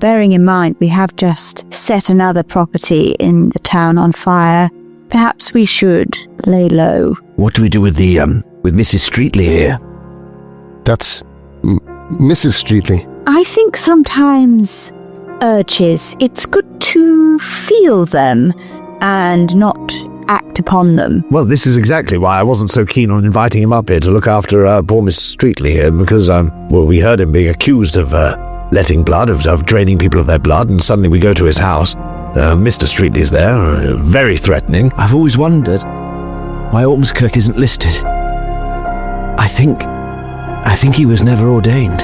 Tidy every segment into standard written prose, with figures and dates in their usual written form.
bearing in mind we have just set another property in the town on fire, perhaps we should lay low. What do we do with with Mrs. Streetley here? That's Mrs. Streetley. I think sometimes urges, it's good to feel them and not act upon them. Well, this is exactly why I wasn't so keen on inviting him up here to look after poor Miss Streetley here, because, we heard him being accused of letting blood, of draining people of their blood, and suddenly we go to his house. Mr. Streetley's there, very threatening. I've always wondered why Ormskirk isn't listed. I think he was never ordained.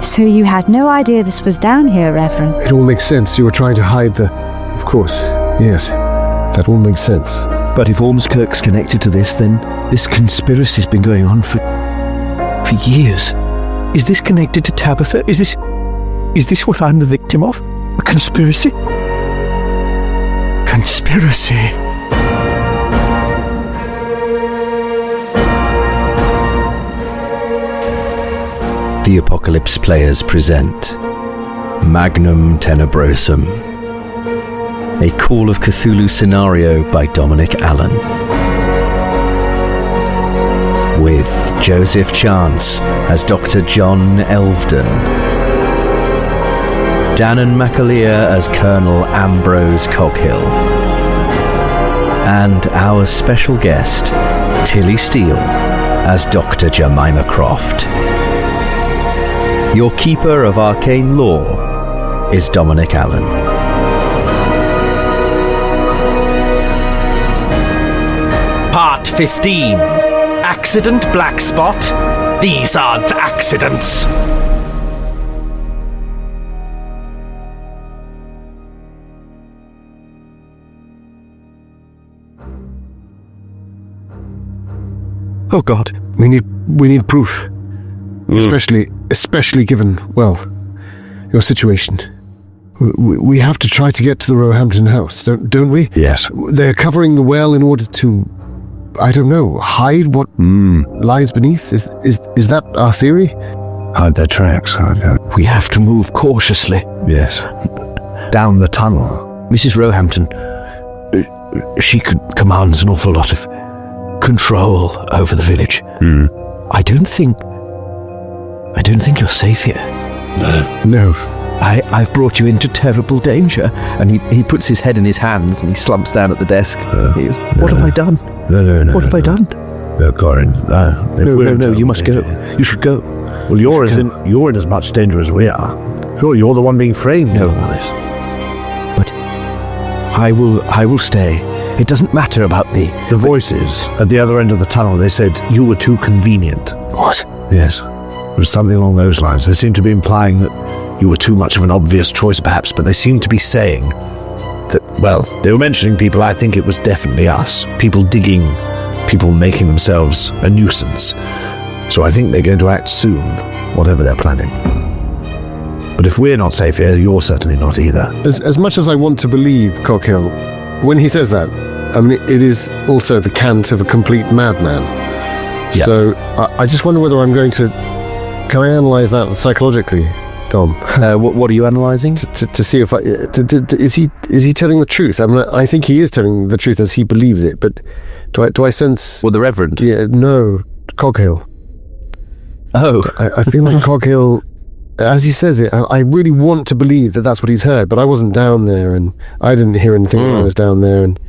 So you had no idea this was down here, Reverend? It all makes sense. You were trying to hide the... Of course, yes. That all makes sense. But if Ormskirk's connected to this, then this conspiracy's been going on for years. Is this connected to Tabitha? Is this what I'm the victim of? A conspiracy? Conspiracy. The Apocalypse Players present Magnum Tenebrosum, a Call of Cthulhu scenario by Dominic Allen, with Joseph Chance as Dr. John Elvedon, Danann McAleer as Colonel Ambrose Coghill, and our special guest, Tilly Steele, as Dr. Jemima Croft. Your keeper of arcane lore is Dominic Allen. Part 15. Accident Black Spot. These aren't accidents. Oh God, we need proof. Especially given, well, your situation. We have to try to get to the Roehampton house, don't we? Yes. They're covering the well in order to, I don't know, hide what lies beneath? Is that our theory? Hide their tracks. We have to move cautiously. Yes. Down the tunnel. Mrs. Roehampton, she commands an awful lot of control over the village. I don't think you're safe here. No. I've brought you into terrible danger. And he puts his head in his hands and he slumps down at the desk. He goes, what have I done? No. What have I done? No, Corin. No, you must go. You should go. Well, you're in as much danger as we are. Sure, you're the one being framed in all this. But I will stay. It doesn't matter about me. The voices at the other end of the tunnel, they said you were too convenient. What? Yes. It was something along those lines. They seemed to be implying that you were too much of an obvious choice, perhaps, but they seemed to be saying that, well, they were mentioning people. I think it was definitely us. People digging, people making themselves a nuisance. So I think they're going to act soon, whatever they're planning. But if we're not safe here, you're certainly not either. As much as I want to believe Coghill, when he says that, I mean, it is also the cant of a complete madman. Yeah. So I just wonder whether I'm going to... Can I analyse that psychologically, Dom? What are you analysing? To see if is he telling the truth? I mean, I think he is telling the truth as he believes it. But do I sense? Well, the Reverend. Yeah, no, Coghill. Oh, I feel like Coghill, as he says it, I really want to believe that that's what he's heard. But I wasn't down there, and I didn't hear anything when I was down there. And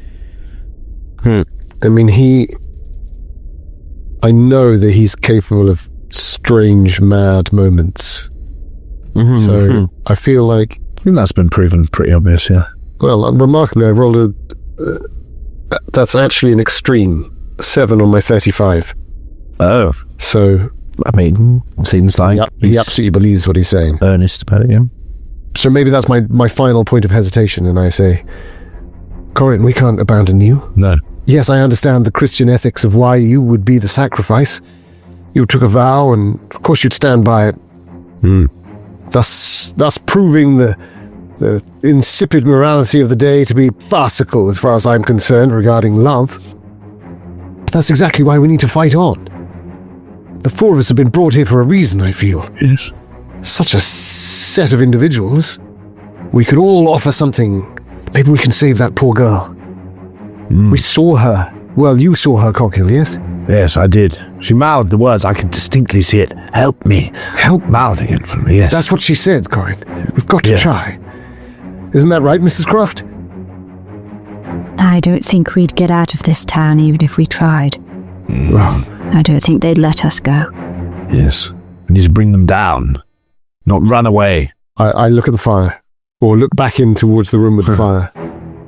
I mean, I know that he's capable of strange, mad moments. So I feel like... I think that's been proven pretty obvious, yeah. Well, remarkably, I've rolled that's actually an extreme 7 on my 35. Oh. So... I mean, seems like... He absolutely believes what he's saying. Earnest about it, yeah. So maybe that's my final point of hesitation, and I say, Corin, we can't abandon you. No. Yes, I understand the Christian ethics of why you would be the sacrifice. You took a vow, and of course you'd stand by it. Thus proving the insipid morality of the day to be farcical as far as I'm concerned regarding love. But that's exactly why we need to fight on. The 4 of us have been brought here for a reason, I feel. Yes. Such a set of individuals. we could all offer something. Maybe we can save that poor girl. We saw her. Well, you saw her, Coghill, yes? Yes, I did. She mouthed the words. I can distinctly see it. Help me. Help. Mouthing it for me, yes. That's what she said, Corin. We've got to try. Isn't that right, Mrs. Croft? I don't think we'd get out of this town even if we tried. Well, I don't think they'd let us go. Yes. We need to bring them down. Not run away. I look at the fire. Or look back in towards the room with the fire.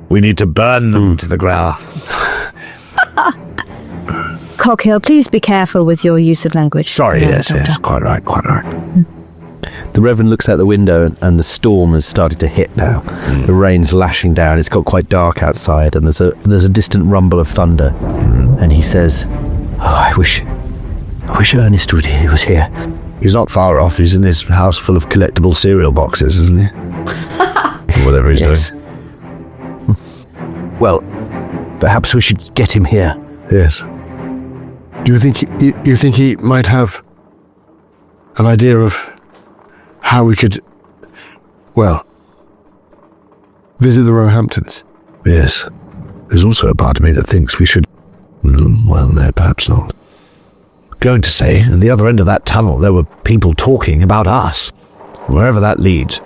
We need to burn them to the ground. Coghill, please be careful with your use of language. Sorry, yes, quite right. The Reverend looks out the window and the storm has started to hit now. The rain's lashing down. It's got quite dark outside and there's a distant rumble of thunder. And he says, I wish Ernest was here. He's not far off. He's in this house full of collectible cereal boxes, isn't he? Whatever he's doing. Well, perhaps we should get him here. Yes. Do you think he might have an idea of how we could, well, visit the Roehamptons? Yes. There's also a part of me that thinks we should, well, no, perhaps not. Going to say, at the other end of that tunnel, there were people talking about us. Wherever that leads.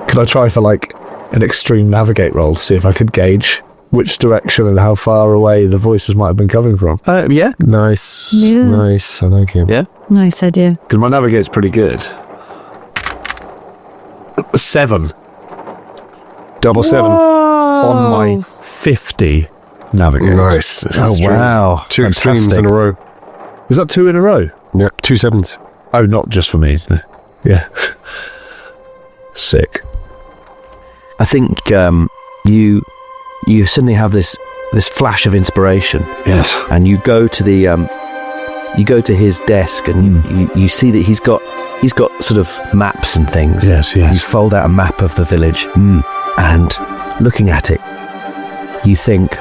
Could I try for, an extreme navigate roll to see if I could gauge which direction and how far away the voices might have been coming from? Yeah. Nice. Yeah. Nice. I like him. Yeah. Nice idea. Because my navigate's pretty good. 7. Double 7. On my 50 navigate. Nice. Oh, wow. 2 extremes in a row. Is that 2 in a row? Yeah, 2 sevens. Oh, not just for me. Yeah. Sick. I think you suddenly have this flash of inspiration. Yes. And you go to his desk and you see that he's got sort of maps and things. Yes. You fold out a map of the village and looking at it, you think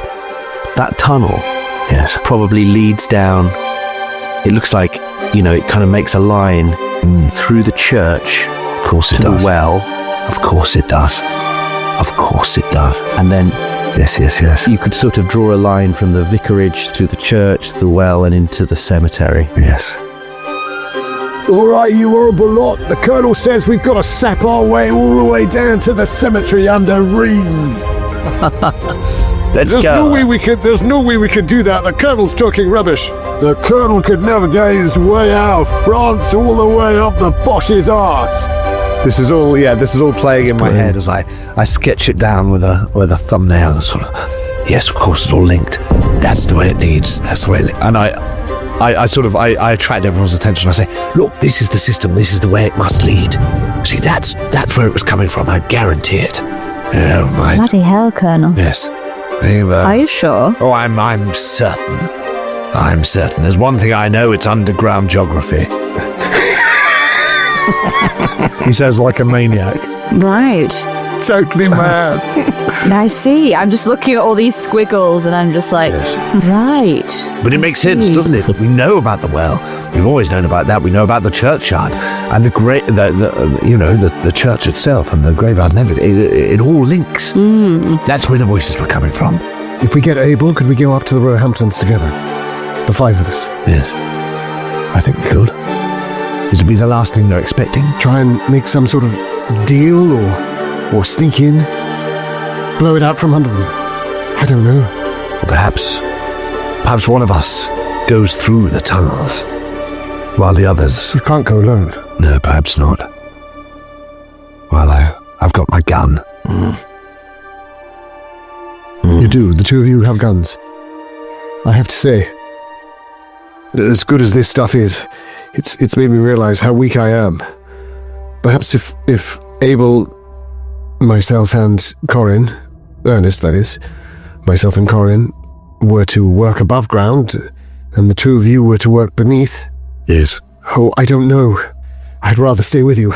that tunnel probably leads down. It looks like, it kind of makes a line through the church. Of course it to does. the well. Of course it does. Of course it does. And then Yes. you could sort of draw a line from the vicarage through the church, the well, and into the cemetery. Yes. All right, you horrible lot. The Colonel says we've got to sap our way all the way down to the cemetery under Reims. Let's There's go. no way we could do that. The Colonel's talking rubbish. The Colonel could navigate his way out of France all the way up the Bosch's arse. This is all playing in my head as I sketch it down with a thumbnail. Sort of, yes, of course, it's all linked. That's the way it needs. That's the way it and I attract everyone's attention. I say, look, this is the system. This is the way it must lead. See, that's where it was coming from. I guarantee it. Bloody hell, Colonel. Yes. Are you sure? Oh, I'm certain. I'm certain. There's one thing I know, it's underground geography. He says like a maniac. Right. Totally mad. I see. I'm just looking at all these squiggles and I'm just like, right. But it makes sense, doesn't it? We know about the well. We've always known about that. We know about the churchyard and the church itself and the graveyard and everything. It all links. That's where the voices were coming from. If we get able, could we go up to the Roehamptons together? The 5 of us. Yes. I think we could. This would be the last thing they're expecting. Try and make some sort of deal or sneak in. Blow it out from under them. I don't know. Or perhaps one of us goes through the tunnels while the others... You can't go alone. No, perhaps not. Well, I've got my gun. You do. The 2 of you have guns. I have to say, as good as this stuff is, it's made me realize how weak I am. Perhaps if Abel, myself and Corin, Ernest that is, myself and Corin, were to work above ground, and the 2 of you were to work beneath. Yes. Oh, I don't know. I'd rather stay with you.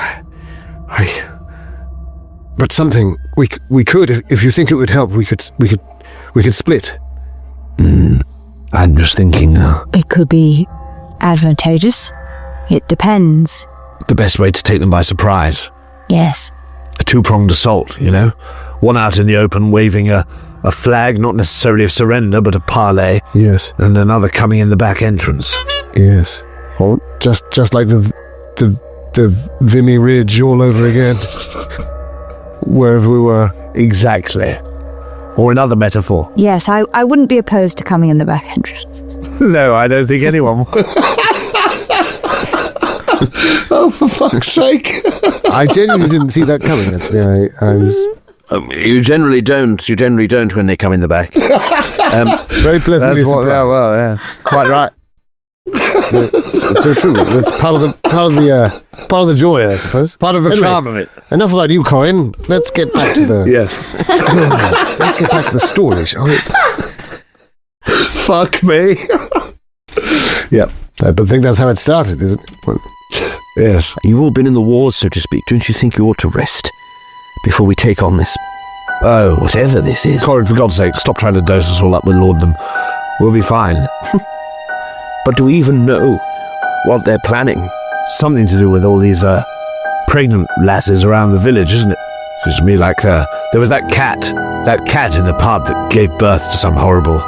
But something we could, if you think it would help, we could split. I'm just thinking. It could be advantageous. It depends. The best way to take them by surprise. Yes. two-pronged assault, you know? One out in the open waving a flag, not necessarily of surrender, but a parley. Yes. And another coming in the back entrance. Yes. Or just like the Vimy Ridge all over again. Wherever we were. Exactly. Or another metaphor. Yes, I wouldn't be opposed to coming in the back entrance. No, I don't think anyone would. Oh, for fuck's sake. I genuinely didn't see that coming, actually. I was... You generally don't. You generally don't when they come in the back. very pleasantly surprised. Yeah. Quite right. It's so true. That's part of the joy, I suppose. Part of the charm of it. Enough about you, Corin. Let's get back to the... Yes. Let's get back to the story, shall we? Fuck me. Yep. I think that's how it started, isn't it? Well, yes. You've all been in the wars, so to speak. Don't you think you ought to rest before we take on this? Oh. Whatever this is. Corin, for God's sake, stop trying to dose us all up with laudanum. We'll be fine. But do we even know what they're planning? Something to do with all these pregnant lasses around the village, isn't it? Seems to me like there was that cat in the pub that gave birth to some horrible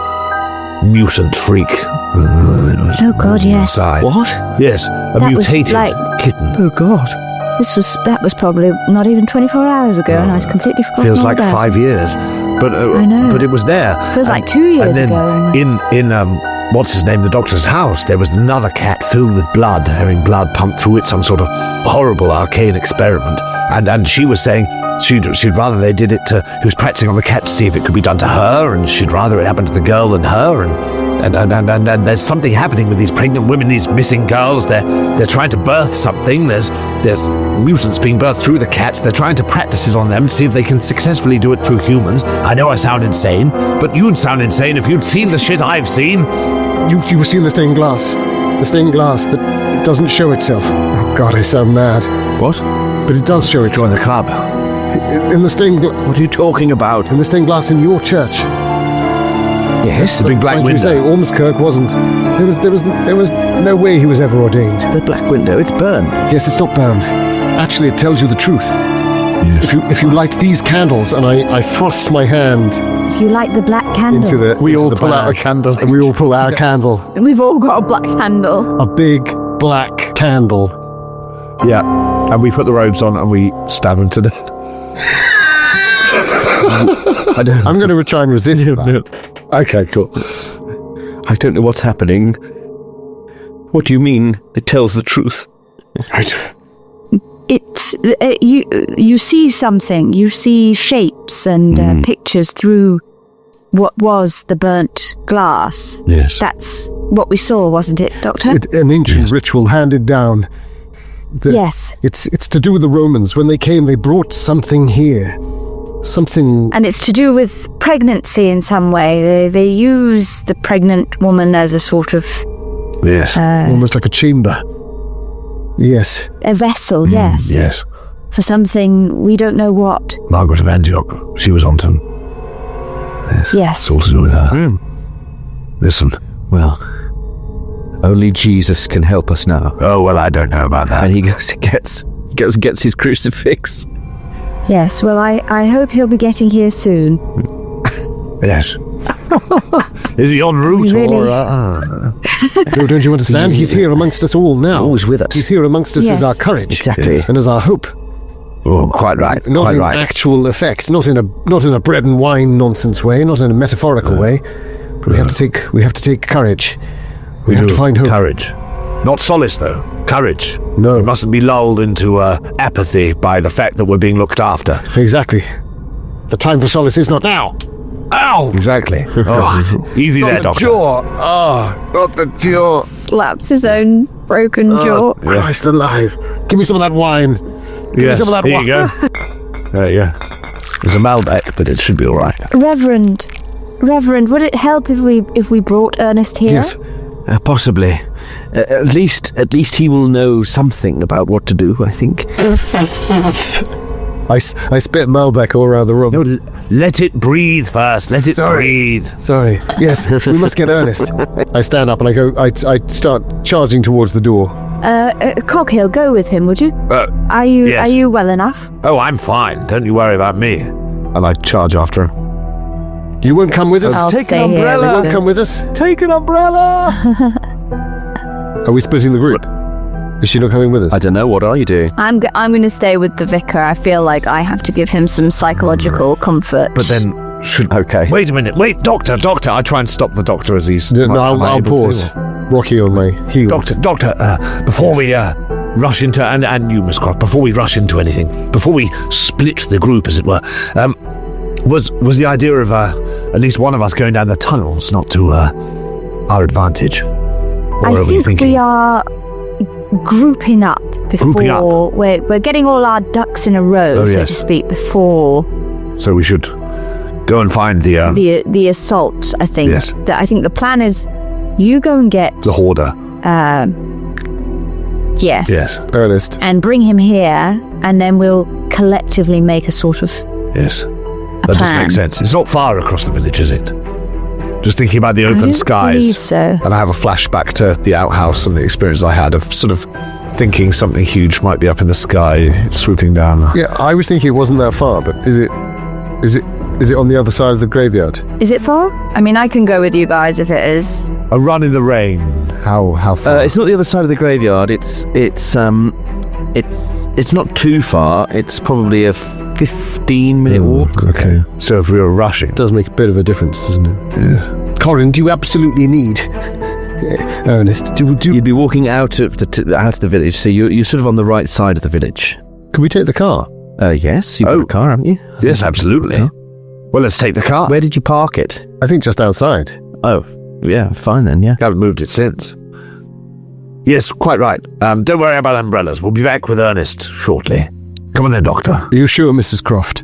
mutant freak. Oh God, yes. Inside. What? Yes, a That was mutated like- kitten. Oh God. That was probably not even 24 hours ago, and I'd completely forgotten Feels all like about 5 years, but I know. But it was there. Feels like 2 years and then ago. in what's his name, the doctor's house, there was another cat filled with blood, having blood pumped through it, some sort of horrible arcane experiment. And she was saying she'd rather they did it to. He was practicing on the cat to see if it could be done to her, and she'd rather it happened to the girl than her. And there's something happening with these pregnant women, these missing girls. They're trying to birth something. There's mutants being birthed through the cats. They're trying to practice it on them to see if they can successfully do it through humans. I know I sound insane, but you'd sound insane if you'd seen the shit I've seen. you've seen the stained glass. The stained glass that it doesn't show itself. Oh God, I sound mad. What? But it does show itself. Join the club. In the stained What are you talking about? in the stained glass in your church. Yes, the big black like window. you say, Ormskirk wasn't. There was no way he was ever ordained. The black window, it's burned. Yes, it's not burned. Actually, it tells you the truth. Yes. If you light these candles, and I thrust my hand If you like the black candle. into the We into all the pull out a bag, candle. and we all pull out a candle, We've all got a black candle. a big black candle. Yeah, and we put the robes on and we stab him to death. I don't. I'm going to try and resist that. Okay, cool. I don't know what's happening. What do you mean? It tells the truth. It's you see something. You see shapes and pictures through what was the burnt glass. Yes. That's what we saw, wasn't it, Doctor? An ancient ritual handed down. Yes. It's to do with the Romans. When they came, they brought something here. Something. And it's to do with pregnancy in some way. They use the pregnant woman as a sort of Yes. Almost like a chamber. Yes. a vessel, yes, Yes. for something we don't know what. Margaret of Antioch. She was onto him. Yes. It's all to do with her. Listen. Well, only Jesus can help us now. Oh, well, I don't know about that. And he goes and gets his crucifix. Yes, well, I hope he'll be getting here soon. Yes. Is he en route Really? or... No, don't you understand? He's here amongst us all now. Always with us. He's here amongst us Yes. as our courage. Exactly. And as our hope. Oh, quite right. Not quite in right. actual effect, not in a bread and wine nonsense way, not in a metaphorical way. But we have to take courage. We have to find hope. Courage. Not solace, though. Courage. No. We mustn't be lulled into apathy by the fact that we're being looked after. Exactly. The time for solace is not now. Ow! Exactly. Oh, easy there, Doctor. Jaw. Oh, not the jaw. Slaps his own broken jaw. Christ alive. Give me some of that wine. Give me some of that Here wine. you go. There you go. There's a Malbec, but it should be all right. Reverend, would it help if we brought Ernest here? Yes. Possibly. At least he will know something about what to do, I think. I spit Malbec all around the room. No, let it breathe first. Let it breathe. Sorry. Yes, we must get Ernest. I stand up and I start charging towards the door. Coghill, go with him, would you? Are you well enough? Oh, I'm fine. Don't you worry about me. And I charge after him. You won't come with us? I'll Take stay an here umbrella. with You won't him. come with us? Take an umbrella! Are we splitting the group? Is she not coming with us? I don't know, what are you doing? I'm going to stay with the vicar. I feel like I have to give him some psychological comfort. But then should... Okay. Wait a minute. Wait, doctor. I try and stop the doctor as he's... No, am I I'll able pause. to? Rocky on my heels. Doctor, before we rush into... And you, Miss Croft, before we rush into anything, before we split the group, as it were, was the idea of at least one of us going down the tunnels not to our advantage? Or I are we think thinking... we are grouping up before Grouping up. We're getting all our ducks in a row, so yes. to speak, before So we should go and find the assault. I think. Yes. I think the plan is you go and get the hoarder. yes, Yes. Ernest. and bring him here, and then we'll collectively make a sort of Yes. a That does plan. make sense. It's not far across the village, is it? Just thinking about the I open don't skies. believe so. And I have a flashback to the outhouse and the experience I had of sort of thinking something huge might be up in the sky, swooping down. Yeah, I was thinking it wasn't that far, but is it on the other side of the graveyard? Is it far? I mean, I can go with you guys if it is. A run in the rain. How far? It's not the other side of the graveyard. It's not too far. It's probably a 15-minute walk. Okay. So if we were rushing. It does make a bit of a difference, doesn't it? Yeah. Corin, do you absolutely need Ernest? Do You'd be walking out of the village, so you're sort of on the right side of the village. Can we take the car? Yes, you've got a car, haven't you? Yes, absolutely. Yeah. Well, let's take the car. Where did you park it? I think just outside. Oh, yeah, fine then, yeah. Haven't moved it since. Yes, quite right. Don't worry about umbrellas. We'll be back with Ernest shortly. Come on then, Doctor. Are you sure, Mrs. Croft?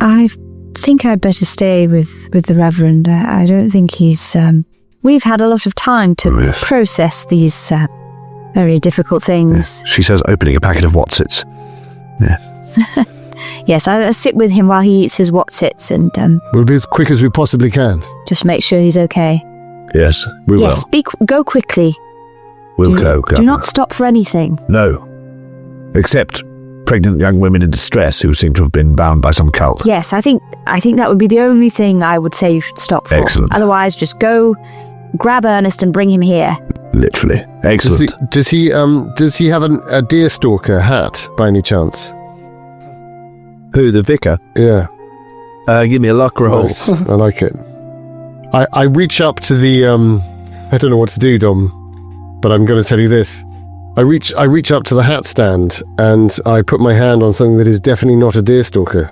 I think I'd better stay with the Reverend. I don't think he's... we've had a lot of time to Yes. process these very difficult things. She says opening a packet of Watsits. Yes, I'll sit with him while he eats his Watsits and We'll be as quick as we possibly can. just make sure he's okay. Yes, we Yes, go quickly. will. We'll do, go. Do Governor. not stop for anything. No. Except pregnant young women in distress who seem to have been bound by some cult. Yes, I think that would be the only thing I would say you should stop for. Excellent. Otherwise, just go grab Ernest and bring him here. Literally. Excellent. Does he have a deerstalker hat by any chance? Who, the vicar? Yeah. Give me a luck roll. Nice. I like it. I reach up to the I don't know what to do, Dom, but I'm going to tell you this. I reach up to the hat stand and I put my hand on something that is definitely not a deerstalker.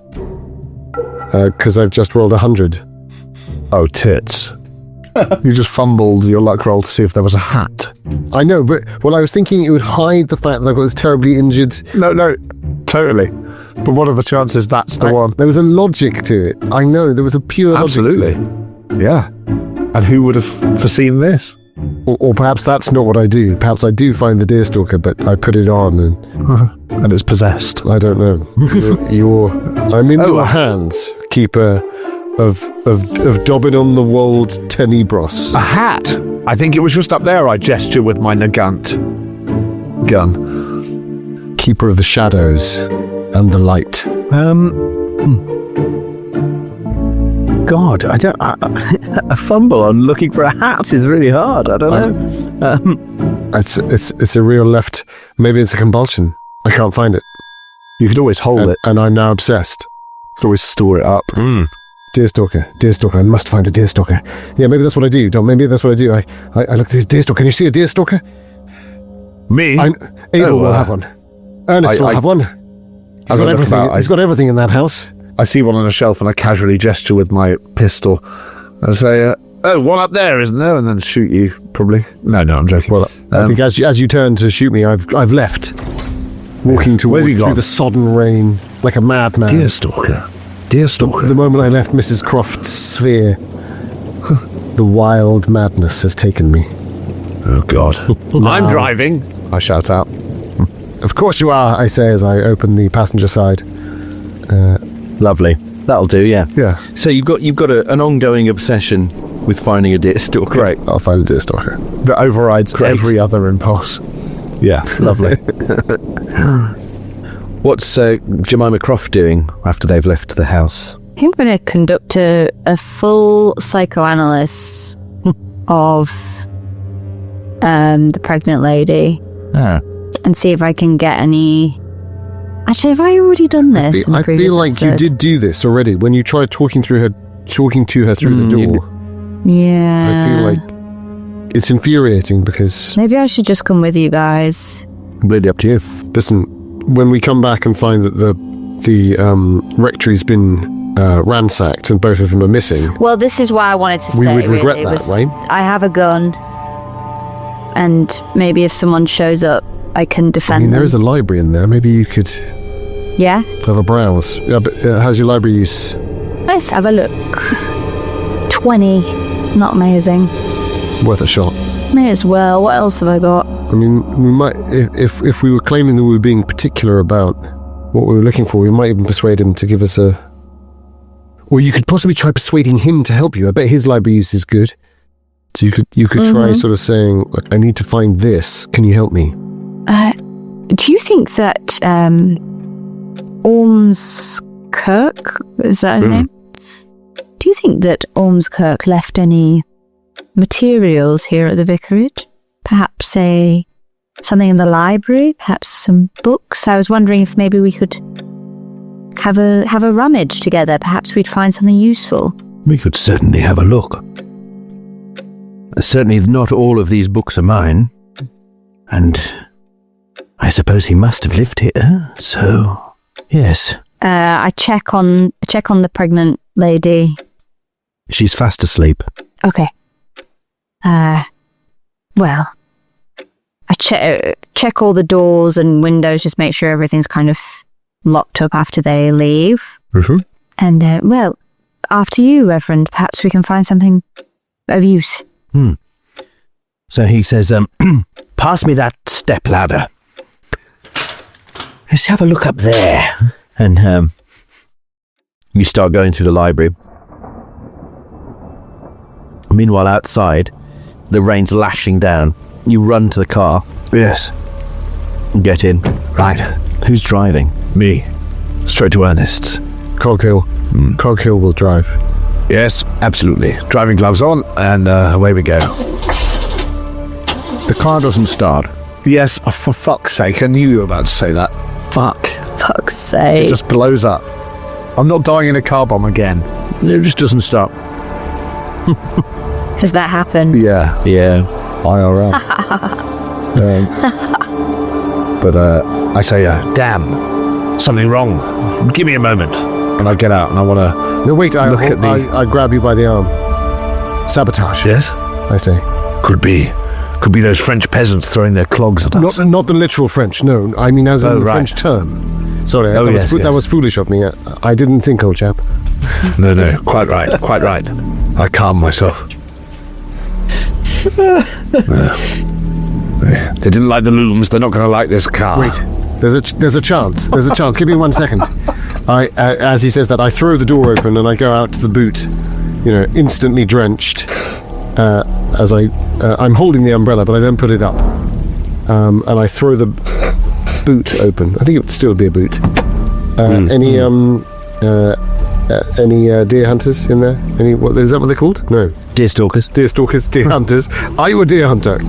Because I've just rolled 100. Oh, tits. You just fumbled your luck roll to see if there was a hat. I know, but I was thinking it would hide the fact that I've got this terribly injured. No, totally. But what are the chances that's the one? There was a logic to it. I know, there was a pure Absolutely. logic to it. Yeah. And who would have foreseen this? Or perhaps that's not what I do. Perhaps I do find the deerstalker, but I put it on And it's possessed. I don't know. I'm in your hands, keeper of Dobbin on the Wold Tenebros. A hat? I think it was just up there I gesture with my Nagant gun. Keeper of the shadows and the light. God, a fumble on looking for a hat is really hard. I don't know. It's a real left. Maybe it's a compulsion. I can't find it. You could always hold it. And I'm now obsessed. You could always store it up. Deerstalker. I must find a deerstalker. Yeah, maybe that's what I do, Dom. Maybe that's what I do. I look at this deerstalker. Can you see a deerstalker? Me? Abel will have one. Ernest will have one. He's got everything. He's got everything in that house. I see one on a shelf and I casually gesture with my pistol and say, one up there, isn't there? And then shoot you, probably. No, I'm joking. Well, I think as you turn to shoot me, I've left. Walking towards through the sodden rain like a madman. Deerstalker. The moment I left Mrs. Croft's sphere, the wild madness has taken me. Oh, God. I'm driving, I shout out. Of course you are, I say as I open the passenger side. Lovely. That'll do, yeah. Yeah. So you've got an ongoing obsession with finding a deerstalker. Great. I'll find a deerstalker. That overrides every other impulse. Yeah. Lovely. What's Jemima Croft doing after they've left the house? I'm going to conduct a full psychoanalysis of the pregnant lady and see if I can get any... Actually, have I already done this? I feel like you did do this already when you tried talking to her through the door. Yeah. I feel like it's infuriating because... Maybe I should just come with you guys. Completely up to you. Listen, when we come back and find that the rectory's been ransacked and both of them are missing... Well, this is why I wanted to stay. We would regret really. that, right? I have a gun, and maybe if someone shows up, I can defend them. There is a library in there. Maybe you could... Yeah? Have a browse. Yeah, but how's your library use? Let's have a look. 20. Not amazing. Worth a shot. May as well. What else have I got? I mean, we might... If we were claiming that we were being particular about what we were looking for, we might even persuade him to give us a... Or you could possibly try persuading him to help you. I bet his library use is good. So you could try sort of saying, look, I need to find this. Can you help me? Do you think that Ormskirk, is that his name? Do you think that Ormskirk left any materials here at the vicarage? Perhaps something in the library? Perhaps some books? I was wondering if maybe we could have a rummage together. Perhaps we'd find something useful. We could certainly have a look. Certainly not all of these books are mine. And I suppose he must have lived here, so yes. I check on the pregnant lady. She's fast asleep. Okay. Well, I check all the doors and windows, just make sure everything's kind of locked up after they leave. Mm-hmm. And, well, after you, Reverend, perhaps we can find something of use. So he says, pass me that step ladder. Let's have a look up there. And you start going through the library. Meanwhile, outside, the rain's lashing down. You run to the car. Yes. Get in. Right. Who's driving? Me. Straight to Ernest's. Coghill. Coghill will drive. Yes, absolutely. Driving gloves on, and away we go. The car doesn't start. Yes, for fuck's sake, I knew you were about to say that. Fuck. Fuck's sake. It just blows up. I'm not dying in a car bomb again. It just doesn't stop. Has that happened? Yeah. IRL. But I say, damn, something wrong. Give me a moment. And I get out and I want to... No, wait, I grab you by the arm. Sabotage. Yes? I say. Could be those French peasants throwing their clogs at us. Not the literal French, no. I mean as in the right. French term. Sorry, yes. That was foolish of me. I didn't think, old chap. No, quite right. I calm myself. They didn't like the looms, they're not going to like this car. Wait, there's a chance. Give me 1 second. As he says that, I throw the door open and I go out to the boot, instantly drenched. As I'm holding the umbrella, but I don't put it up. And I throw the boot open. I think it would still be a boot. Any deer hunters in there? Is that what they're called? No. Deer stalkers. Deer stalkers, deer hunters. Are you a deer hunter?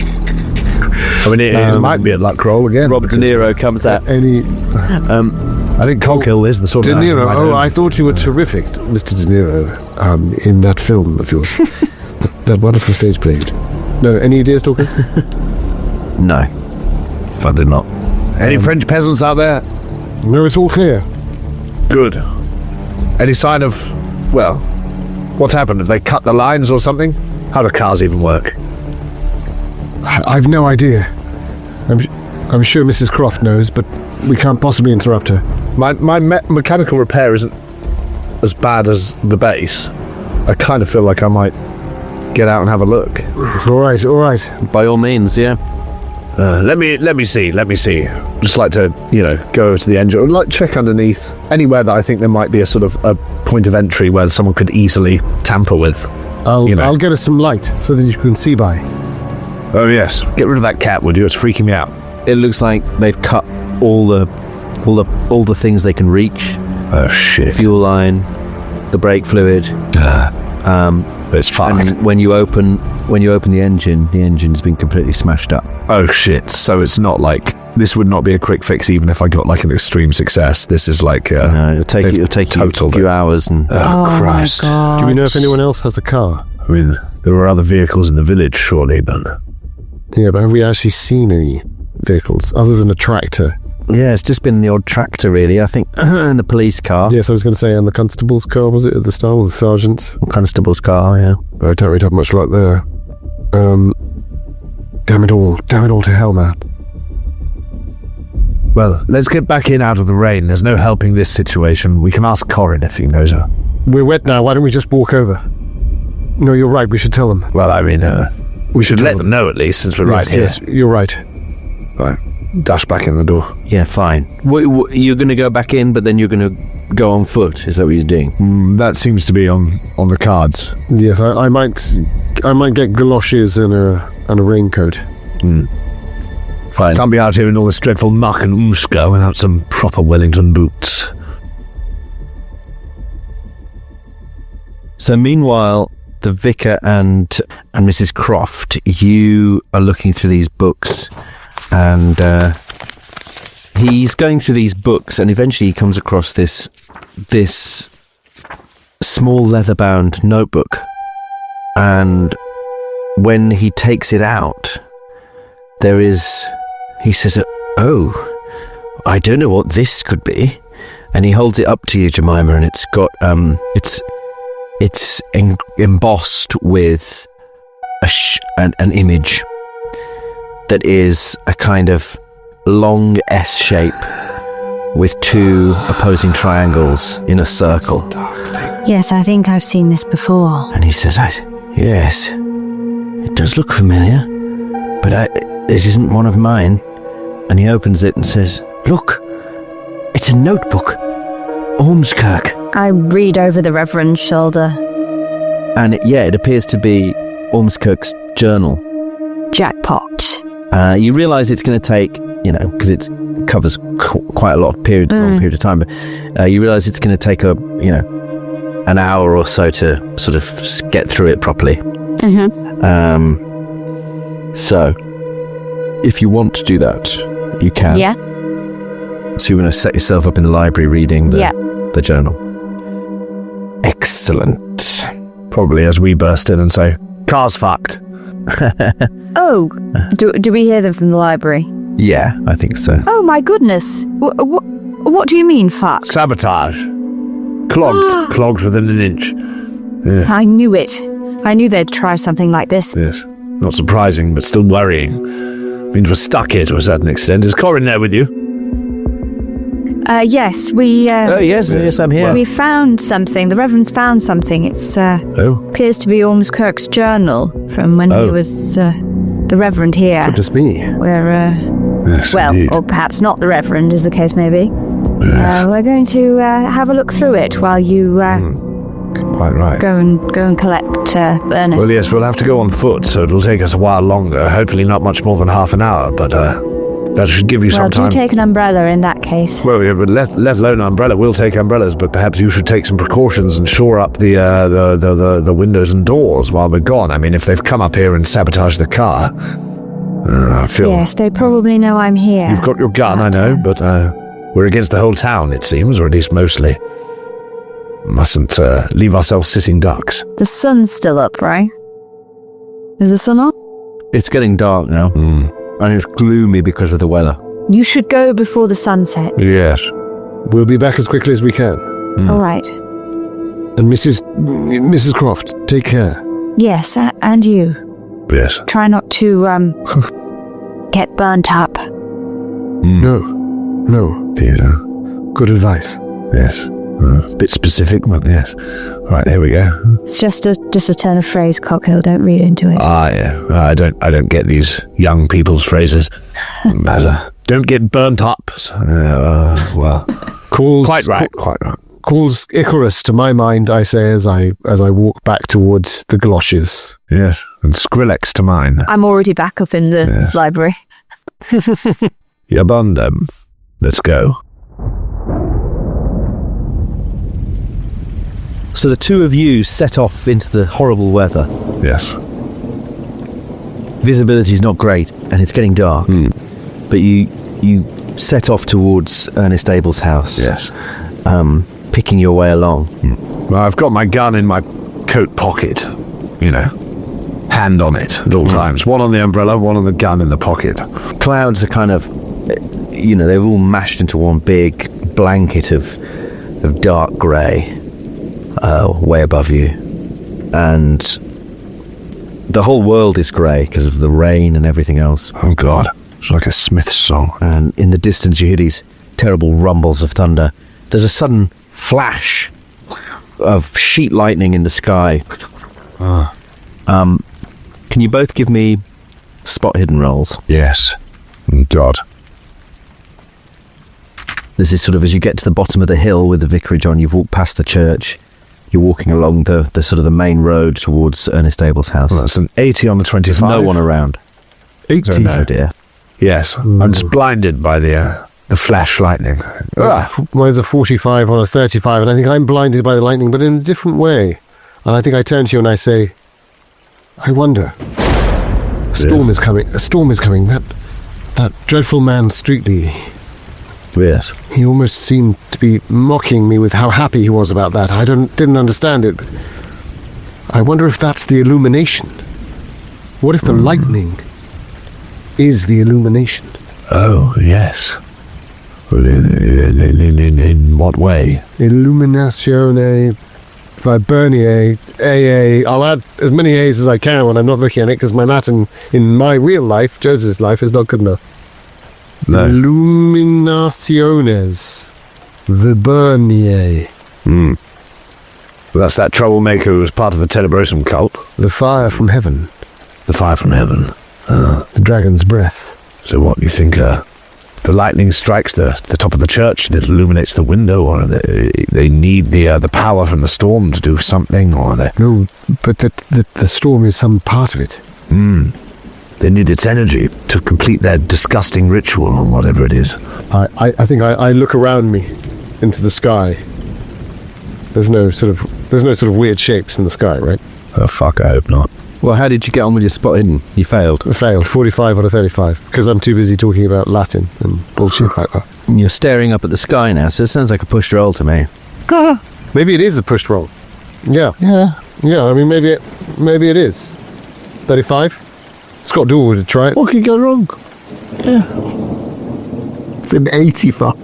I mean, it might be a luck roll again. Robert De Niro comes out. I think Coghill is the sort De of... Niro, I thought you were terrific, Mr. De Niro, in that film of yours. That wonderful stage played. No, any deer stalkers? No. Funded not. Any French peasants out there? No, it's all clear. Good. Any sign of... Well, what's happened? Have they cut the lines or something? How do cars even work? I've no idea. I'm sure Mrs. Croft knows, but we can't possibly interrupt her. My mechanical repair isn't as bad as the base. I kind of feel like I might get out and have a look. All right. By all means, yeah. Let me see. Just like to, go over to the engine, like check underneath anywhere that I think there might be a sort of a point of entry where someone could easily tamper with. I'll get us some light so that you can see by. Oh yes, get rid of that cat, would you? It's freaking me out. it looks like they've cut all the things they can reach. Oh shit! Fuel line, the brake fluid. It's fine. And when you open the engine's been completely smashed up. Oh shit! So it's not like this would not be a quick fix, even if I got like an extreme success. This is like no, it'll take you a few hours. And oh Christ! Do we know if anyone else has a car? I mean, there were other vehicles in the village, surely, but Yeah, but have we actually seen any vehicles other than a tractor? yeah, it's just been the odd tractor, really. I think, and the police car. Yes, I was going to say, and the constable's car, was it, at the start, or the sergeant's? Constable's car, yeah. I don't really have much luck there. Damn it all to hell, man. well, let's get back in out of the rain. There's no helping this situation. We can ask Corin if he knows her. We're wet now, why don't we just walk over? No, you're right, we should tell them. Well, I mean, we should let them know at least, since we're right here. Yes, you're right. Right, dash back in the door. Yeah, fine. You're going to go back in, but then you're going to go on foot. Is that what you're doing? That seems to be on the cards. Yes, I might get galoshes and a raincoat. Fine. Can't be out here in all this dreadful muck and ooska without some proper Wellington boots. So meanwhile, the vicar and Mrs. Croft, you are looking through these books, and he's going through these books, and eventually he comes across this small leather-bound notebook, and when he takes it out, he says, "Oh, I don't know what this could be," and he holds it up to you, Jemima, and it's got it's embossed with an image that is a kind of long S shape with two opposing triangles in a circle. Yes, I think I've seen this before. And he says, "Yes, it does look familiar, but this isn't one of mine." And he opens it and says, "Look, it's a notebook. Ormskirk." I read over the Reverend's shoulder. And it appears to be Ormskirk's journal. Jackpot. You realise it's going to take, because it covers quite a lot of long period of time, but you realise it's going to take an hour or so to sort of get through it properly. So, if you want to do that, you can. Yeah. So you're going to set yourself up in the library reading the journal. Excellent. Probably as we burst in and say, "Car's fucked." Oh, do we hear them from the library? Yeah, I think so. Oh my goodness. What do you mean, fuck? Sabotage. Clogged within an inch. Yeah. I knew it. I knew they'd try something like this. Yes. Not surprising, but still worrying. Means we're stuck here to a certain extent. Is Corin there with you? Yes, we... yes, I'm here. We found something. The Reverend's found something. It's appears to be Ormskirk's journal from when he was the Reverend here. Could just be. Where, Yes, indeed. or perhaps not the Reverend, as the case may be. Yes. We're going to have a look through it while you Quite right. go and collect Ernest. Well, yes, we'll have to go on foot, so it'll take us a while longer. Hopefully not much more than half an hour, but that should give you some time. Well, do take an umbrella in that case. Well, yeah, but let alone an umbrella. We'll take umbrellas, but perhaps you should take some precautions and shore up the windows and doors while we're gone. I mean, if they've come up here and sabotaged the car, I feel... Yes, they probably know I'm here. You've got your gun, I know, but we're against the whole town, it seems, or at least mostly. Mustn't leave ourselves sitting ducks. The sun's still up, right? Is the sun on? It's getting dark now. And it's gloomy because of the weather. You should go before the sun sets. Yes. We'll be back as quickly as we can. All right. And Mrs. Croft, take care. Yes, and you. Yes. Try not to get burnt up. No. Theatre. Good advice. Yes. A bit specific, but yes. Right, here we go. It's just a turn of phrase, Coghill. Don't read into it. Yeah. I don't get these young people's phrases. Don't get burnt up. Well, Calls, quite right. Quite right. Calls Icarus to my mind, I say, as I walk back towards the galoshes. Yes, and Skrillex to mine. I'm already back up in the library. You bond them. Let's go. So the two of you set off into the horrible weather. Yes. Visibility's not great, and it's getting dark. But you set off towards Ernest Abel's house. Yes. Picking your way along. Well, I've got my gun in my coat pocket. Hand on it at all times. One on the umbrella, one on the gun in the pocket. Clouds are kind of, they've all mashed into one big blanket of dark grey way above you. And the whole world is grey because of the rain and everything else. Oh, God. It's like a Smiths song. And in the distance you hear these terrible rumbles of thunder. There's a sudden flash of sheet lightning in the sky. Can you both give me spot hidden rolls? Yes. Oh, God. This is sort of as you get to the bottom of the hill with the vicarage on, you've walked past the church, you're walking along the sort of the main road towards Ernest Abel's house. Well, that's an 80 on the 25. There's no one around. 80? No, dear. Yes. I'm just blinded by the flash lightning. Mine's a 45 on a 35, and I think I'm blinded by the lightning, but in a different way. And I think I turn to you and I say, I wonder. A storm is coming. A storm is coming. That dreadful man, Streetley. Yes. He almost seemed to be mocking me with how happy he was about that. I didn't understand it. But I wonder if that's the illumination. What if the lightning is the illumination? Oh, yes. Well, in what way? Illuminatione Viberniae AA. I'll add as many A's as I can when I'm not looking at it, because my Latin in my real life, Joseph's life, is not good enough. No. Illuminationes Viberniae. Well, that's that troublemaker who was part of the Tenebrosum cult. The fire from heaven. The fire from heaven. The dragon's breath. So what, you think the lightning strikes the top of the church and it illuminates the window, or they need the power from the storm to do something, or they... No, but the storm is some part of it. They need its energy to complete their disgusting ritual, or whatever it is. I think I look around me into the sky. There's no sort of weird shapes in the sky, right? Oh, fuck, I hope not. Well, how did you get on with your spot hidden? You failed. I failed, 45 out of 35, because I'm too busy talking about Latin and bullshit like that. And you're staring up at the sky now, so it sounds like a pushed roll to me. Maybe it is a pushed roll. Yeah. I mean, maybe it is. 35. Scott Dool would try it. What could go wrong? Yeah. It's an 85.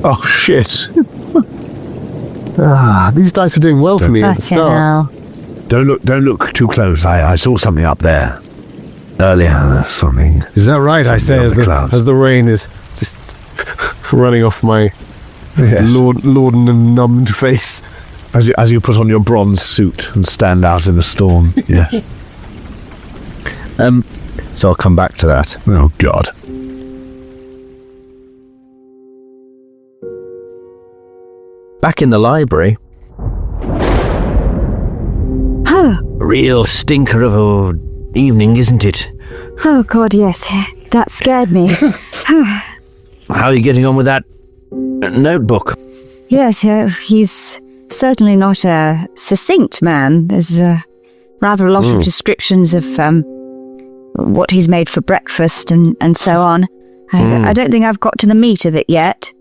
Oh, shit. These dice were doing well for me at the Fucking start. hell. Don't look too close. I saw something up there earlier. Something. Is that right? I say Something as on the clouds. as the rain is just running off my laden and numbed face. As you put on your bronze suit and stand out in the storm. Yeah. So I'll come back to that. Oh, God. Back in the library. Real stinker of a evening, isn't it? Oh, God, yes. That scared me. How are you getting on with that notebook? Yes, he's certainly not a succinct man. There's rather a lot of descriptions of what he's made for breakfast and so on. I don't think I've got to the meat of it yet.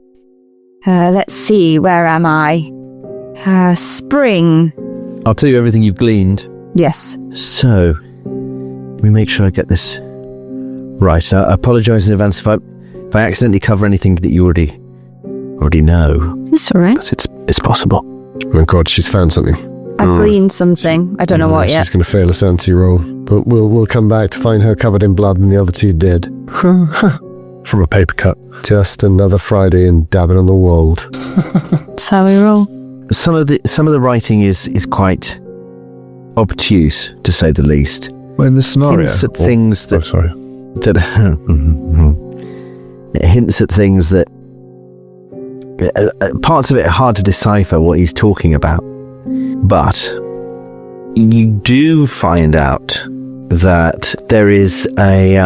Let's see, where am I? Spring. I'll tell you everything you've gleaned. Yes. So, let me make sure I get this right. I apologise in advance if I I accidentally cover anything that you already know. That's all right. It's possible. Oh God, she's found something. I've gleaned something. I don't know what yet. She's going to fail a sanity roll, but we'll come back to find her covered in blood and the other two dead. From a paper cut. Just another Friday and dabbing on the wold. That's how we roll. Some of the writing is quite obtuse, to say the least. Well, in the scenario. Hints at things that... Oh, sorry. It hints at things that... parts of it are hard to decipher what he's talking about. But you do find out that there is a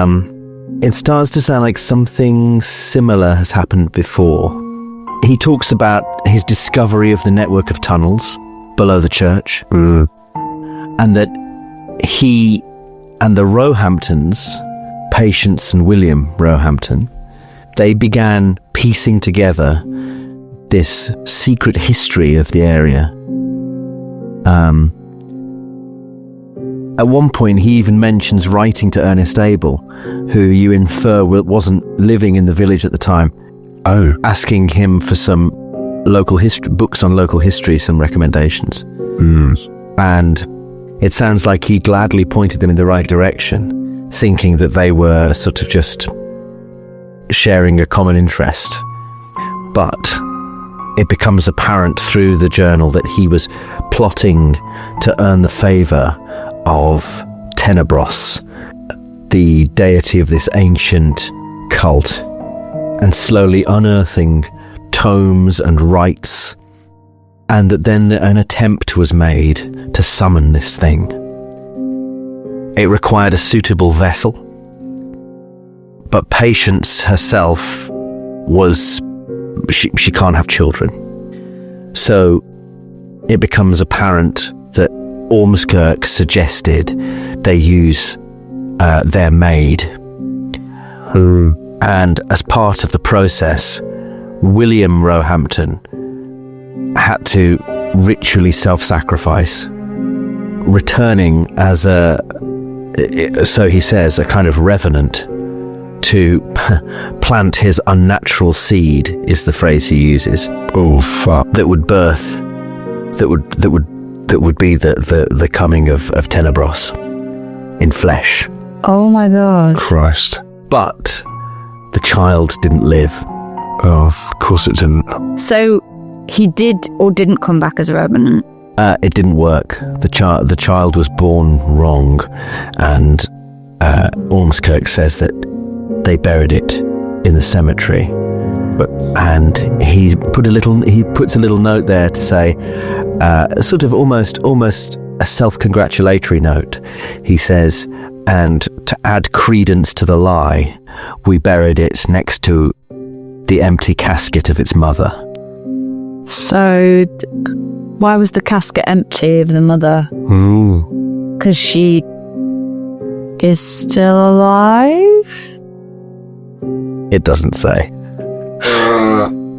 it starts to sound like something similar has happened before. He talks about his discovery of the network of tunnels below the church, and that he and the Roehamptons, Patience and William Roehampton, they began piecing together this secret history of the area. At one point, he even mentions writing to Ernest Abel, who you infer wasn't living in the village at the time, asking him for some local history books on local history, some recommendations. And it sounds like he gladly pointed them in the right direction, thinking that they were sort of just sharing a common interest. But it becomes apparent through the journal that he was plotting to earn the favour of Tenebros, the deity of this ancient cult, and slowly unearthing tomes and rites, and that then an attempt was made to summon this thing. It required a suitable vessel, but Patience herself she can't have children. So it becomes apparent that Ormskirk suggested they use their maid. And as part of the process, William Roehampton had to ritually self-sacrifice, returning as so he says, a kind of revenant to plant his unnatural seed, is the phrase he uses. Oh, fuck. That would birth, that would be the coming of Tenebros in flesh. Oh my god. Christ. But the child didn't live. Oh, of course it didn't. So he did or didn't come back as a revenant? It didn't work. The child was born wrong, and Ormskirk says that they buried it in the cemetery. And he puts a little note there to say, sort of almost a self-congratulatory note. He says, and to add credence to the lie, we buried it next to the empty casket of its mother. So why was the casket empty of the mother? Because she is still alive? It doesn't say.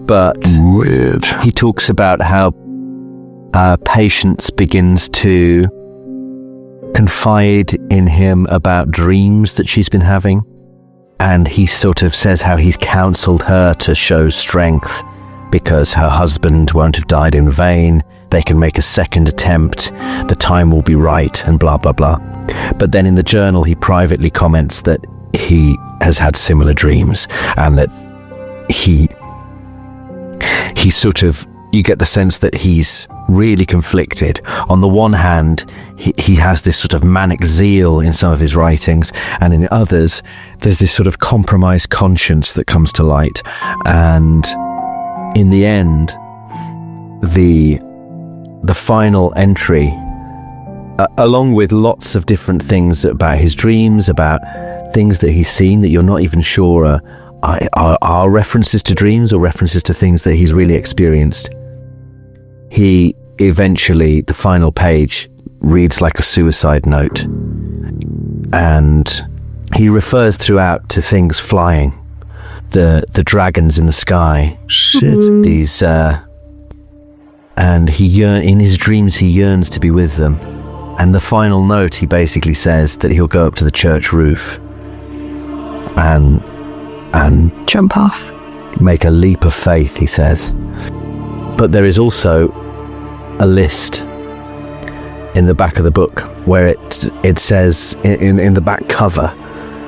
But weird. He talks about how Patience begins to confide in him about dreams that she's been having, and he sort of says how he's counseled her to show strength because her husband won't have died in vain. They can make a second attempt, the time will be right, and blah blah blah. But then in the journal he privately comments that he has had similar dreams, and that he sort of, you get the sense that he's really conflicted. On the one hand, he has this sort of manic zeal in some of his writings, and in others there's this sort of compromised conscience that comes to light. And in the end, the final entry, along with lots of different things about his dreams, about things that he's seen that you're not even sure are references to dreams or references to things that he's really experienced. He eventually, the final page reads like a suicide note, and he refers throughout to things flying, the dragons in the sky. Shit. These and in his dreams he yearns to be with them. And the final note, he basically says that he'll go up to the church roof and jump off, make a leap of faith, he says. But there is also a list in the back of the book where it says in the back cover,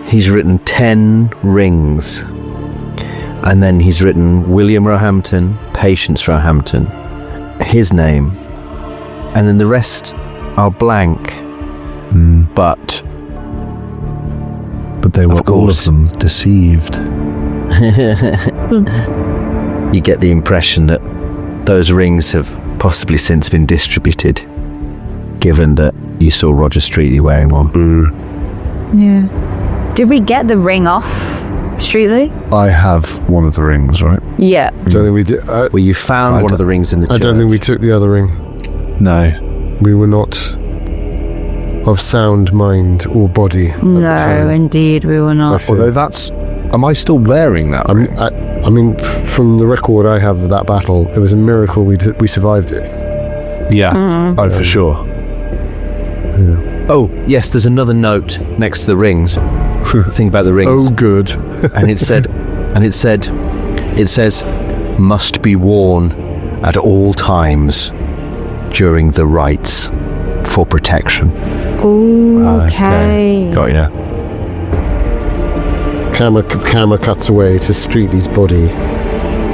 he's written 10 rings, and then he's written William Roehampton, Patience Roehampton, his name, and then the rest are blank. But they were all of them deceived. You get the impression that those rings have possibly since been distributed, given that you saw Roger Streetley wearing one. Yeah. Did we get the ring off Streetley? I have one of the rings, right? Yeah. I don't think we did. Well, you found one of the rings in the church. I don't think we took the other ring. No. We were not of sound mind or body at the No, time. indeed, we were not. Although that's... Am I still wearing that ring? I mean, from the record I have of that battle, it was a miracle we survived it. Yeah. Oh, for sure. Oh, yes, there's another note next to the rings. Think about the rings. Oh, good. And it said, it says, must be worn at all times during the rites for protection. Okay. Got ya. Camera cuts away to Streetley's body,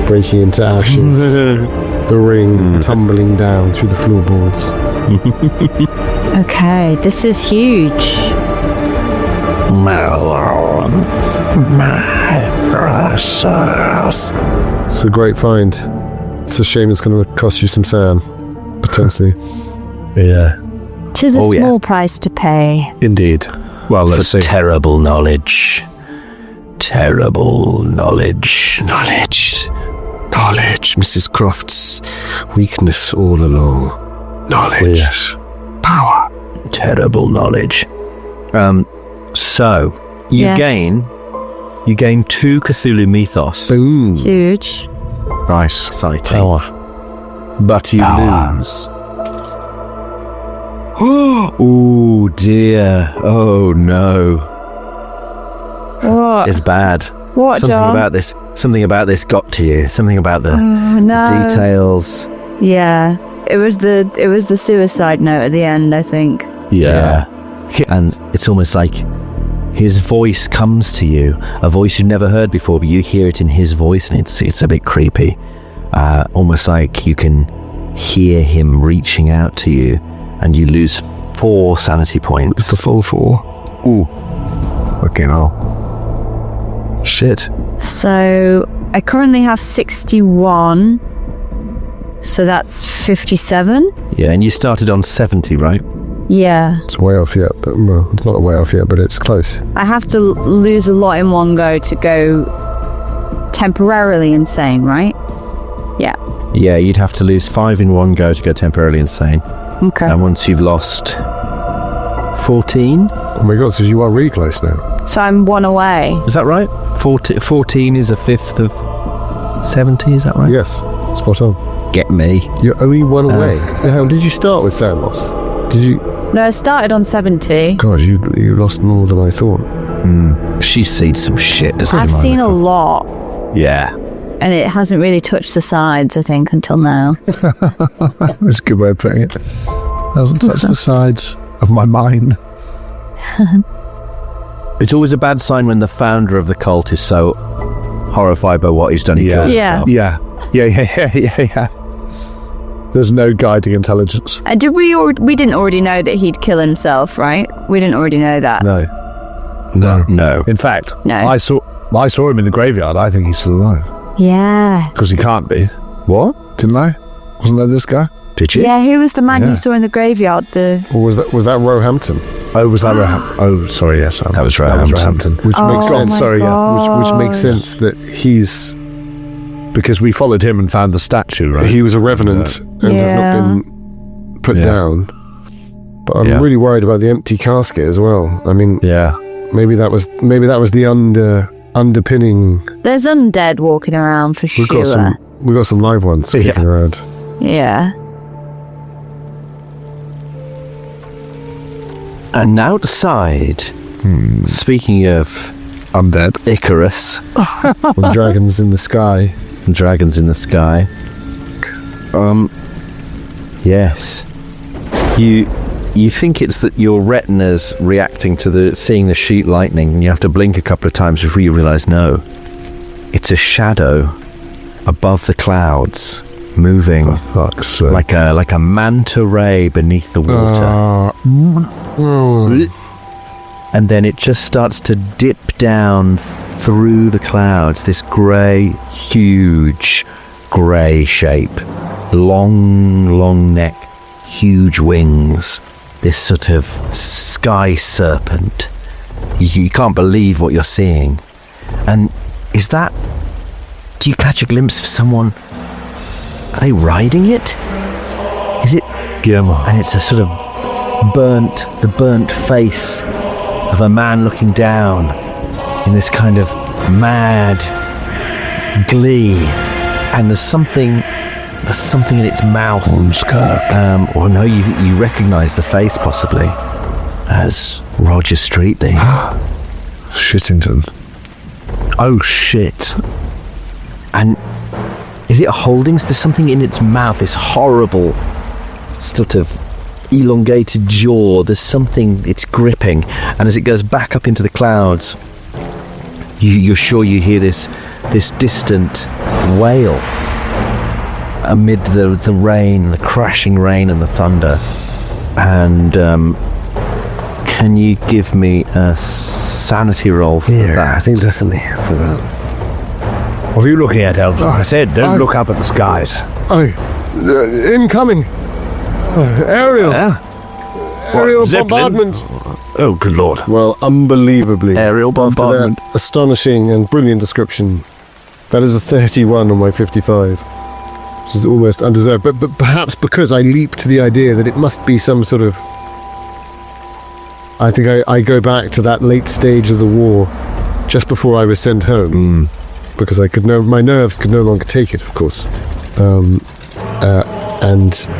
breaking into ashes. The ring tumbling down through the floorboards. Okay, this is huge. It's a great find. It's a shame it's going to cost you some sand, potentially. Yeah. 'Tis a Oh, yeah. small price to pay. Indeed. Well, let's see. Terrible knowledge. Terrible knowledge. Knowledge, Mrs. Croft's weakness all along. Knowledge. Yes. Power. Terrible knowledge. So you Yes. gain 2 Cthulhu mythos. Boom. Huge. Nice. Exciting. Power. But you lose. Oh dear. Oh no. What? It's bad. What, John? Something about this got to you. Something about the Oh, no. details. Yeah. It was the suicide note at the end, I think. Yeah. And it's almost like his voice comes to you, a voice you've never heard before, but you hear it in his voice, and it's a bit creepy. Almost like you can hear him reaching out to you, and you lose 4 sanity points. It's the full 4. Ooh. Okay, now. Shit. So I currently have 61. So that's 57. Yeah, and you started on 70, right? Yeah. It's way off yet, but well, it's not way off yet, but it's close. I have to lose a lot in one go to go temporarily insane, right? Yeah. Yeah, you'd have to lose 5 in one go to go temporarily insane. Okay. And once you've lost 14, Oh my god, so you are really close now. So I'm 1 away. is that right? 14 is a fifth of 70, is that right? Yes, spot on. Get me. You're only 1 away. How did you start with sand loss? Did you? No, I started on 70. God, you lost more than I thought. She's seen some shit, doesn't I've she? seen a lot, Yeah. and it hasn't really touched the sides, I think, until now. That's a good way of putting it. Hasn't touched the sides of my mind. It's always a bad sign when the founder of the cult is so horrified by what he's done. He kills himself. Yeah. There's no guiding intelligence. And did we didn't already know that he'd kill himself, right? We didn't already know that. No. No. In fact, No. I saw him in the graveyard. I think he's still alive. Yeah. Because he can't be. What? Didn't I? Wasn't there this guy? Did you? Yeah, who was the man Yeah. you saw in the graveyard? Or was that Roehampton? Oh, was that Roehampton? Oh, sorry, yes. That was That was Roehampton. Which makes Oh sense. my sorry, yeah. Which makes gosh. sense that he's Because we followed him and found the statue, right? he was a revenant and has not Yeah. been put Yeah. down. But I'm Yeah. really worried about the empty casket as well. I mean, Yeah. maybe that was the underpinning. There's undead walking around for We've sure. got some live ones kicking around. Yeah. And outside, speaking of Undead. Icarus With dragons in the sky. and dragons in the sky, yes, you think it's that your retina's reacting to seeing the sheet lightning, and you have to blink a couple of times before you realise no, it's a shadow above the clouds, moving Fuck's sake. like a manta ray beneath the water. And then it just starts to dip down through the clouds, this grey, huge grey shape. Long neck, huge wings. This sort of sky serpent. You can't believe what you're seeing. And is that... Do you catch a glimpse of someone? Are they riding it? Is it... Guillermo. And it's a sort of the burnt face of a man looking down in this kind of mad glee. And there's something in its mouth. Or no, you recognise the face possibly as Roger Streetley. Shittington. Oh shit. And is it holding? There's something in its mouth, this horrible sort of elongated jaw. There's something it's gripping, and as it goes back up into the clouds, you're sure you hear this distant wail amid the rain, the crashing rain and the thunder. And can you give me a sanity roll for that? I think definitely for that. What are you looking at, Elvedon? I said, don't look up at the skies. Incoming. Aerial. Aerial bombardment. Oh, good lord. Well, unbelievably. Aerial bombardment. After that astonishing and brilliant description, that is a 31 on my 55. Which is almost undeserved. But perhaps because I leap to the idea that it must be some sort of... I think I go back to that late stage of the war, just before I was sent home. Because my nerves could no longer take it, of course. And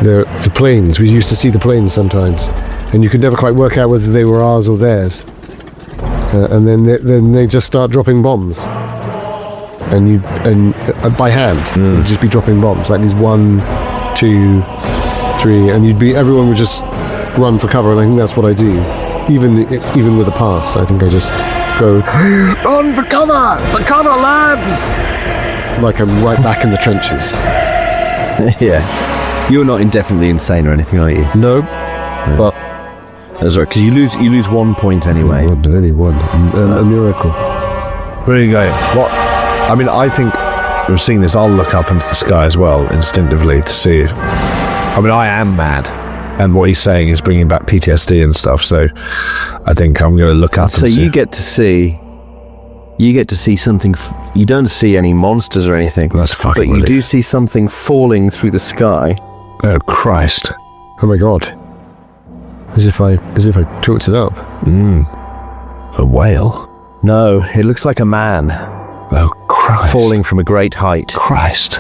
the planes, we used to see the planes sometimes, and you could never quite work out whether they were ours or theirs. And then they just start dropping bombs, and by hand, you'd just be dropping bombs like these 1, 2, 3, and everyone would just run for cover. And I think that's what I do, even with a pass. I think I just go, run for cover, lads! Like I'm right back in the trenches. Yeah. You're not indefinitely insane or anything, are you? No, but that's right, because you lose 1 point anyway. Only one. A miracle. Where are you going? What? I mean, I think we're seeing this. I'll look up into the sky as well, instinctively, to see. I mean, I am mad, and what he's saying is bringing back PTSD and stuff. So, I think I'm going to look up. So and see. You get to see something. You don't see any monsters or anything. That's fucking But you relief. do see something falling through the sky. Oh Christ! Oh my God! As if I chalked it up. A whale? No, it looks like a man. Oh Christ! Falling from a great height. Christ!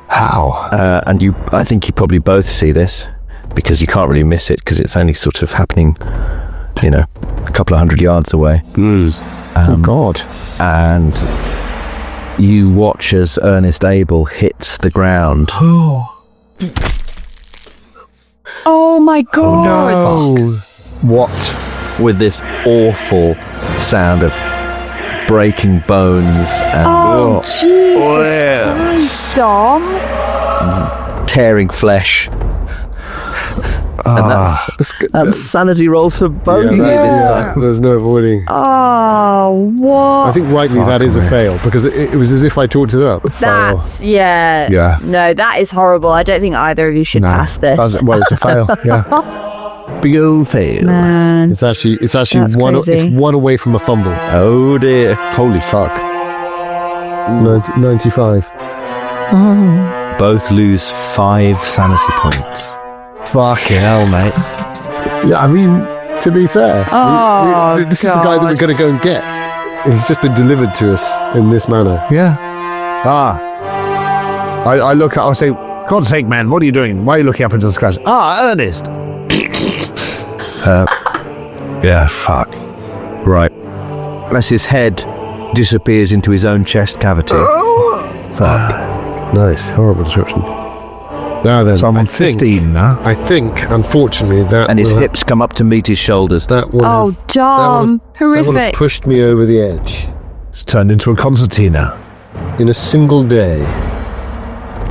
How? And I think you probably both see this, because you can't really miss it, because it's only sort of happening, a couple of 100 yards away. Oh God! And you watch as Ernest Abel hits the ground. Oh my God! No! What? With this awful sound of breaking bones and Jesus Christ, Dom! tearing flesh. And that's sanity rolls for both of you this time. There's no avoiding. Oh, what? I think rightly that is a fail, because it was as if I talked it up. That's, yeah. No, that is horrible. I don't think either of you should pass this. Well, it's a fail, yeah. Big old fail. Man. It's actually That's one. crazy. It's one away from a fumble. Oh dear. Holy fuck. 95. Both lose 5 sanity points. Fucking hell, mate. Yeah, I mean, to be fair, this is the guy that we're going to go and get. And he's just been delivered to us in this manner. Yeah. I look. I'll say, God's sake, man, what are you doing? Why are you looking up into the skies? Ernest. Yeah. Fuck. Right. As his head disappears into his own chest cavity. Fuck. Nice. Horrible description. Now then, So I'm on 15 now. I think, unfortunately, that And his will hips come up to meet his shoulders. that will Oh, have, Dom. that will have Horrific. pushed me over the edge It's turned into a concertina. in a single day.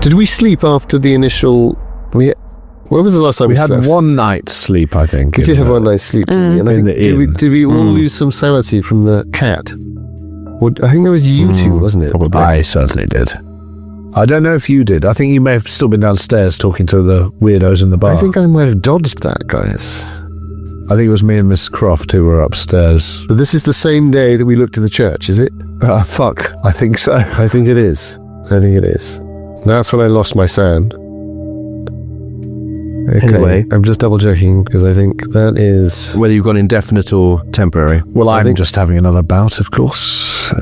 Did we sleep after the initial? When was the last time We had slept? one night's sleep, I think. We did in have the- one night's sleep, didn't we? And I In think, the did we, inn. did we all lose some sanity from the cat? I think that was you two, wasn't it? I certainly did. I don't know if you did. I think you may have still been downstairs talking to the weirdos in the bar. I think I might have dodged that, guys. I think it was me and Miss Croft who were upstairs. But this is the same day that we looked at the church, is it? Fuck. I think so. I think it is. That's when I lost my sand. Okay, Anyway. I'm just double checking because I think that is... Whether you've got indefinite or temporary. Well, I'm just having another bout, of course.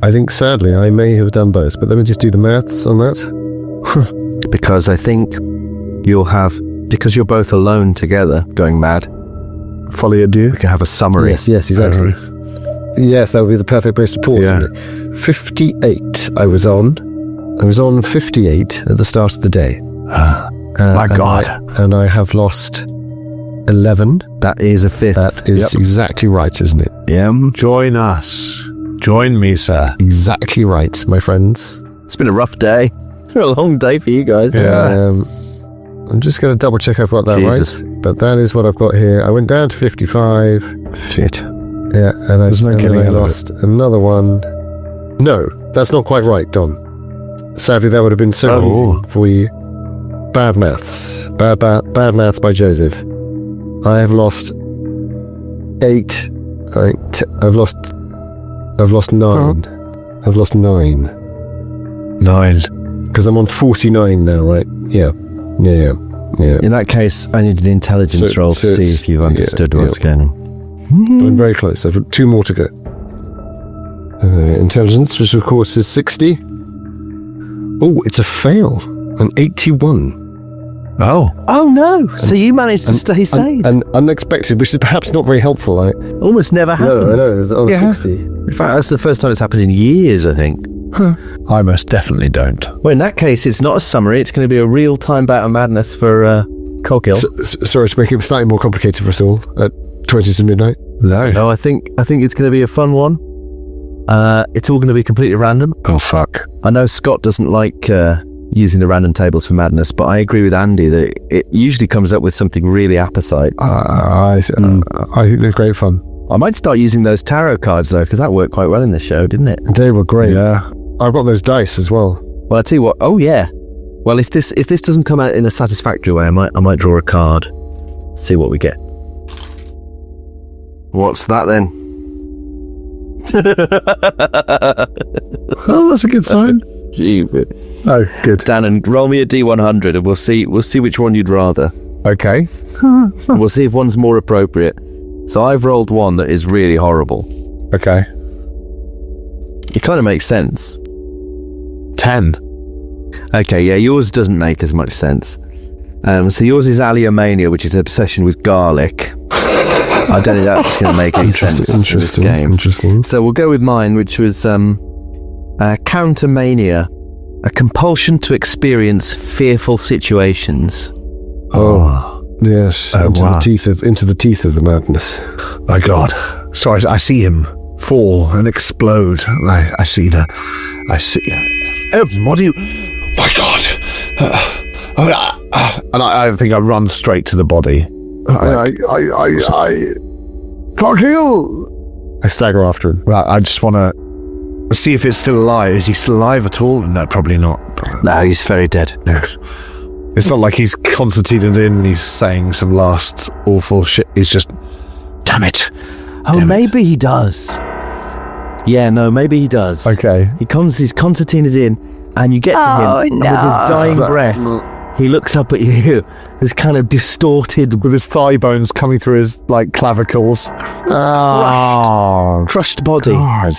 I think sadly I may have done both, but let me just do the maths on that. Because I think you'll have... Because you're both alone together, going mad, Folly adieu. we can have a summary. Yes, exactly. Yes, that would be the perfect place to pause. Yeah. 58 I was on. I was on 58 at the start of the day. My God. And I have lost 11. That is a fifth. That is exactly right, isn't it? Yeah. Join us. Join me, sir. Exactly right, my friends. It's been a rough day. It's been a long day for you guys. Yeah. I'm just going to double check I've got that Jesus. right. But that is what I've got here. I went down to 55. Shit. Yeah, and There's no and getting then I out of lost another one. No, that's not quite right, Don. Sadly, that would have been so easy for you. Bad maths. Bad maths by Joseph. I have lost 8. I've lost 9. I've lost 9. 9. Because I'm on 49 now, right? Yeah. In that case, I need an intelligence roll to see if you've understood what's going on. I'm very close. I've got 2 more to go. Intelligence, which of course is 60. Oh, it's a fail. An 81. Oh no! So you managed to stay sane. And unexpected, which is perhaps not very helpful. Like, Almost never happens. no, I know. It's on 60. In fact, that's the first time it's happened in years, I think. I most definitely don't. Well, in that case, it's not a summary. It's going to be a real-time bout of madness for Coghill. Sorry to make it slightly more complicated for us all at 20 to midnight. No, I think it's going to be a fun one. It's all going to be completely random. Oh, fuck. I know Scott doesn't like using the random tables for madness, but I agree with Andy that it usually comes up with something really apposite. I think they're great fun. I might start using those tarot cards though, because that worked quite well in this show, didn't it? They were great. Yeah. I've got those dice as well. Well, I tell you what. Oh yeah. Well, if this doesn't come out in a satisfactory way, I might draw a card. See what we get. What's that then? Oh, that's a good sign. Oh, good. Danann, roll me a D100 and we'll see which one you'd rather. Okay. We'll see if one's more appropriate. So I've rolled one that is really horrible. Okay. It kind of makes sense. 10. Okay, yeah, yours doesn't make as much sense. So yours is Aliomania, which is an obsession with garlic. I don't think that's going to make any sense in this game. Interesting. So we'll go with mine, which was Countermania, a compulsion to experience fearful situations. Oh, yes. Into the teeth of the madness. My God. So I see him fall and explode. And I see. Evan, what do you... My God. And I think I run straight to the body. Coghill! I stagger after him. Right, I just want to see if it's still alive. Is he still alive at all? No, probably not. No, he's very dead. No. It's not like he's concertinaed in and he's saying some last awful shit. He's just, damn it. Oh, maybe he does. Yeah, no, maybe he does. Okay. He's concertinaed in, and you get to him, and with his dying breath, he looks up at you, this kind of distorted, With his thigh bones coming through his, clavicles. crushed body. God.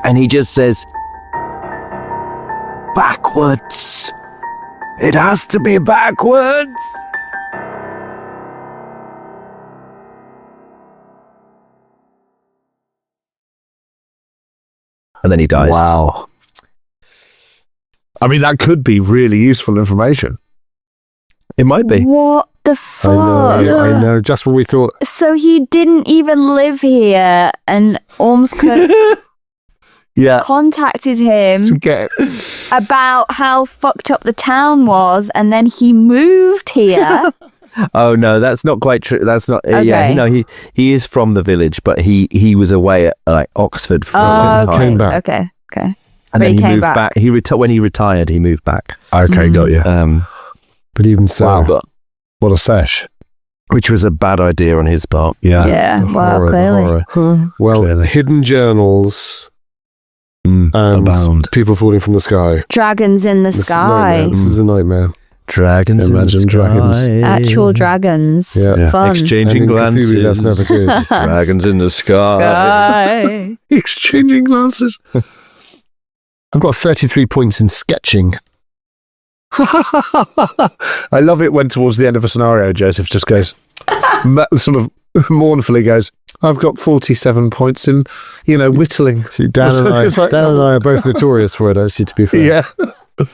And he just says, backwards. It has to be backwards. And then he dies. Wow. I mean, that could be really useful information. It might be. What the fuck? I know. Just what we thought. So he didn't even live here, and Ormskirk contacted him about how fucked up the town was, and then he moved here. Oh no, that's not quite true. That's not. Okay. Yeah, no, he is from the village, but he was away at Oxford for a time. Came back. Okay. And then he he came moved back. back. When he retired, he moved back. Okay, got you. But even so, Wow. What a sesh. Which was a bad idea on his part. Yeah, The well, horror, the clearly. horror. Well, Clearly. hidden journals and abound. people falling from the sky. Dragons in the This is a nightmare. sky. This is a nightmare. Dragons Imagine in the dragons. sky. Actual dragons. Yeah. Fun. Exchanging And in glances. Cthulhu, that's never good. Dragons in the sky. Sky. Exchanging glances. I've got 33 points in sketching. I love it when towards the end of a scenario, Joseph just goes, sort of mournfully goes, I've got 47 points in, whittling. See, Dan and I are both notorious for it, actually, to be fair. Yeah.